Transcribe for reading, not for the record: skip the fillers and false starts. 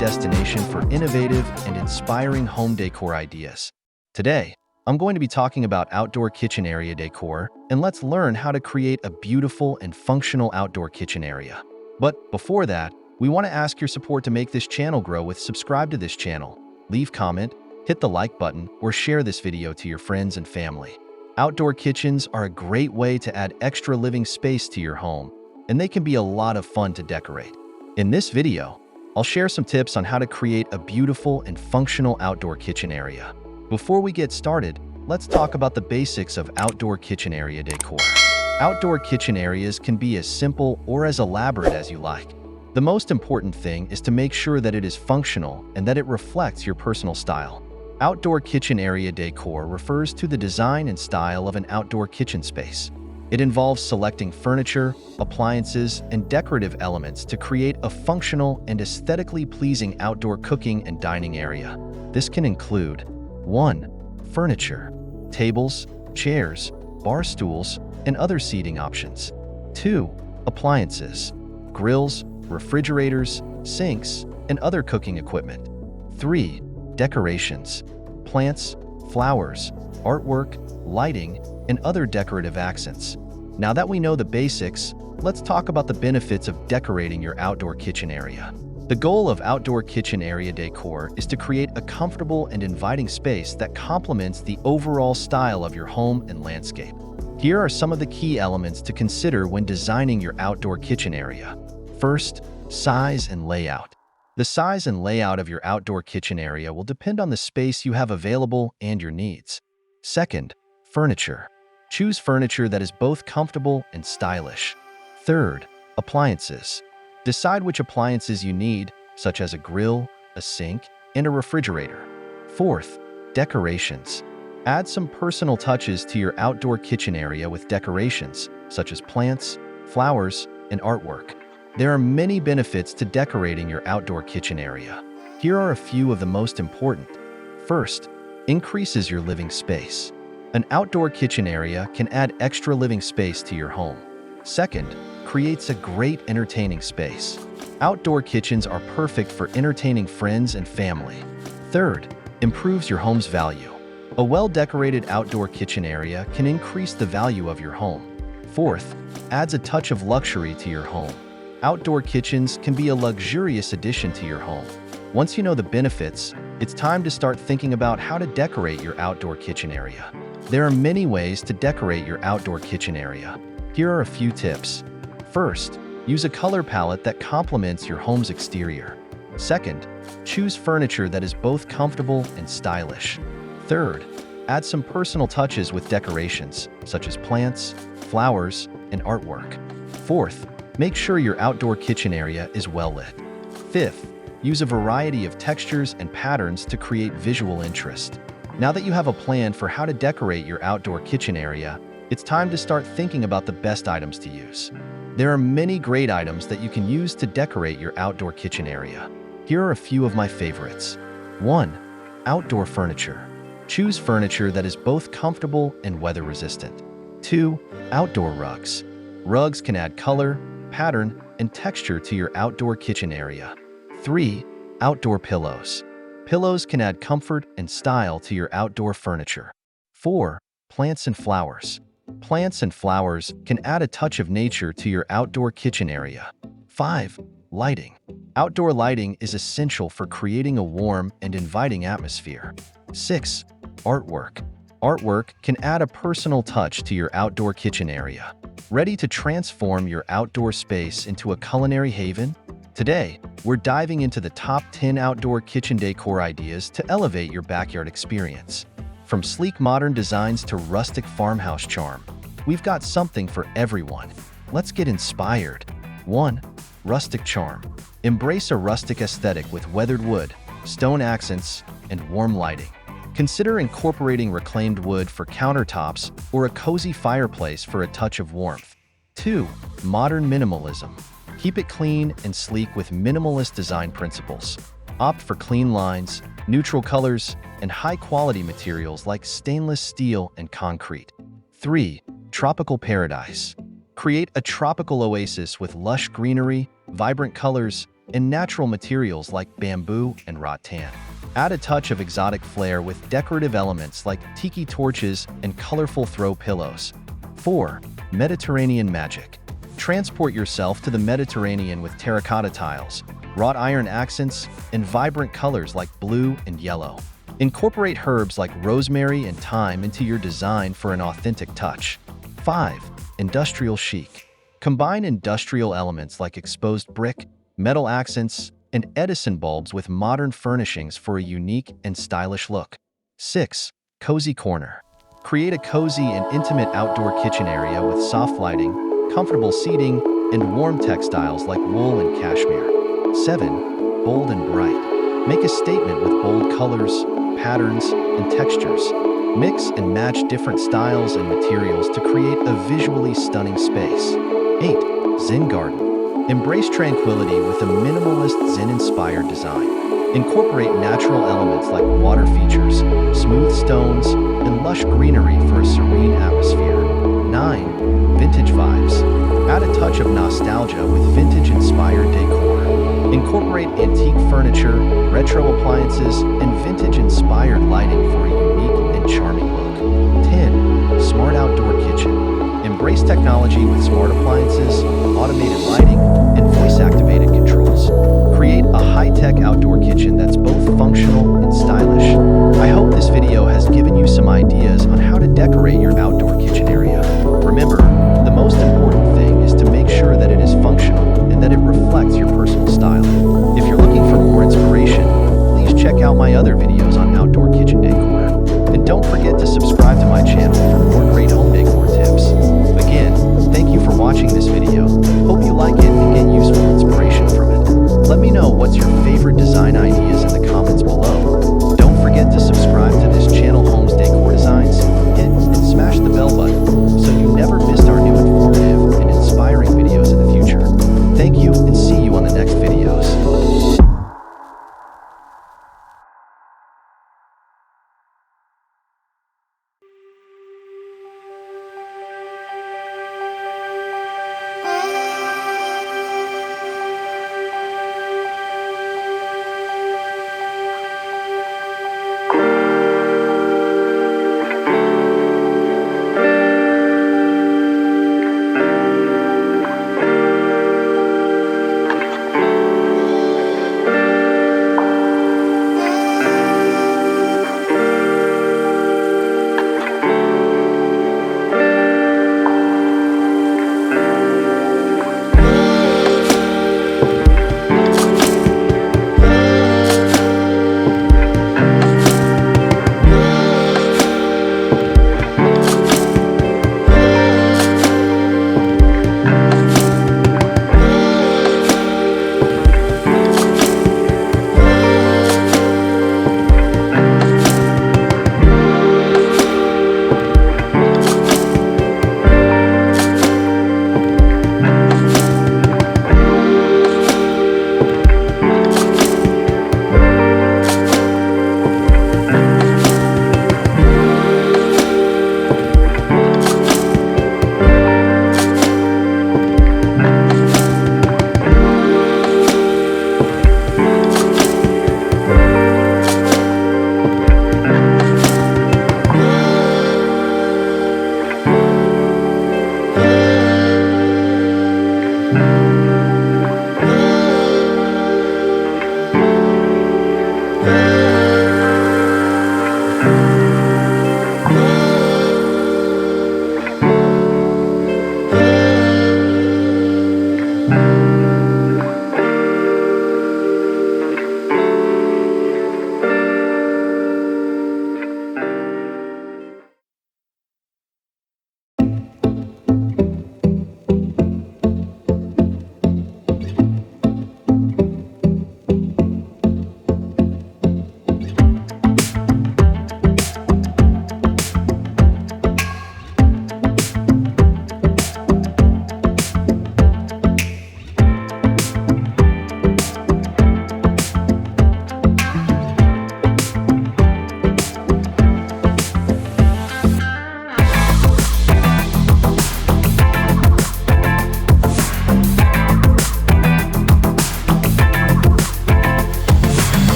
destination for innovative and inspiring home decor ideas. Today, I'm going to be talking about outdoor kitchen area decor, and let's learn how to create a beautiful and functional outdoor kitchen area. But before that, we want to ask your support to make this channel grow with subscribe to this channel, leave comment, hit the like button, or share this video to your friends and family. Outdoor kitchens are a great way to add extra living space to your home, and they can be a lot of fun to decorate. In this video, I'll share some tips on how to create a beautiful and functional outdoor kitchen area. Before we get started, let's talk about the basics of outdoor kitchen area decor. Outdoor kitchen areas can be as simple or as elaborate as you like. The most important thing is to make sure that it is functional and that it reflects your personal style. Outdoor kitchen area decor refers to the design and style of an outdoor kitchen space. It involves selecting furniture, appliances, and decorative elements to create a functional and aesthetically pleasing outdoor cooking and dining area. This can include 1. Furniture, tables, chairs, bar stools, and other seating options. 2. Appliances, grills, refrigerators, sinks, and other cooking equipment. 3. Decorations, plants, flowers, artwork, lighting, and other decorative accents. Now that we know the basics, let's talk about the benefits of decorating your outdoor kitchen area. The goal of outdoor kitchen area decor is to create a comfortable and inviting space that complements the overall style of your home and landscape. Here are some of the key elements to consider when designing your outdoor kitchen area. First, size and layout. The size and layout of your outdoor kitchen area will depend on the space you have available and your needs. Second, furniture. Choose furniture that is both comfortable and stylish. Third, appliances. Decide which appliances you need, such as a grill, a sink, and a refrigerator. Fourth, decorations. Add some personal touches to your outdoor kitchen area with decorations, such as plants, flowers, and artwork. There are many benefits to decorating your outdoor kitchen area. Here are a few of the most important. First, increases your living space. An outdoor kitchen area can add extra living space to your home. Second, creates a great entertaining space. Outdoor kitchens are perfect for entertaining friends and family. Third, improves your home's value. A well-decorated outdoor kitchen area can increase the value of your home. Fourth, adds a touch of luxury to your home. Outdoor kitchens can be a luxurious addition to your home. Once you know the benefits, it's time to start thinking about how to decorate your outdoor kitchen area. There are many ways to decorate your outdoor kitchen area. Here are a few tips. First, use a color palette that complements your home's exterior. Second, choose furniture that is both comfortable and stylish. Third, add some personal touches with decorations, such as plants, flowers, and artwork. Fourth, make sure your outdoor kitchen area is well lit. Fifth, use a variety of textures and patterns to create visual interest. Now that you have a plan for how to decorate your outdoor kitchen area, it's time to start thinking about the best items to use. There are many great items that you can use to decorate your outdoor kitchen area. Here are a few of my favorites. 1. Outdoor furniture. Choose furniture that is both comfortable and weather-resistant. 2. Outdoor rugs. Rugs can add color, pattern, and texture to your outdoor kitchen area. 3. Outdoor pillows. Pillows can add comfort and style to your outdoor furniture. 4. Plants and flowers. Plants and flowers can add a touch of nature to your outdoor kitchen area. 5. Lighting. Outdoor lighting is essential for creating a warm and inviting atmosphere. 6. Artwork. Artwork can add a personal touch to your outdoor kitchen area. Ready to transform your outdoor space into a culinary haven? Today, we're diving into the top 10 outdoor kitchen decor ideas to elevate your backyard experience. From sleek modern designs to rustic farmhouse charm, we've got something for everyone. Let's get inspired. 1. Rustic charm. Embrace a rustic aesthetic with weathered wood, stone accents, and warm lighting. Consider incorporating reclaimed wood for countertops or a cozy fireplace for a touch of warmth. 2. Modern minimalism. Keep it clean and sleek with minimalist design principles. Opt for clean lines, neutral colors, and high-quality materials like stainless steel and concrete. 3. Tropical paradise. Create a tropical oasis with lush greenery, vibrant colors, and natural materials like bamboo and rattan. Add a touch of exotic flair with decorative elements like tiki torches and colorful throw pillows. 4. Mediterranean magic. Transport yourself to the Mediterranean with terracotta tiles, wrought iron accents, and vibrant colors like blue and yellow. Incorporate herbs like rosemary and thyme into your design for an authentic touch. 5. Industrial chic. Combine industrial elements like exposed brick, metal accents, and Edison bulbs with modern furnishings for a unique and stylish look. 6. Cozy corner. Create a cozy and intimate outdoor kitchen area with soft lighting, comfortable seating, and warm textiles like wool and cashmere. 7. Bold and bright. Make a statement with bold colors, patterns, and textures. Mix and match different styles and materials to create a visually stunning space. 8. Zen garden. Embrace tranquility with a minimalist Zen-inspired design. Incorporate natural elements like water features, smooth stones, and lush greenery for a serene atmosphere. 9. Vintage vibes. Add a touch of nostalgia with vintage-inspired decor. Incorporate antique furniture, retro appliances, and vintage-inspired lighting for a unique and charming look. 10. Smart outdoor kitchen. Embrace technology with smart appliances, automated lighting, and voice-activated controls. Create a high-tech outdoor kitchen that's both functional and stylish. I hope this video has given you some ideas on how to decorate your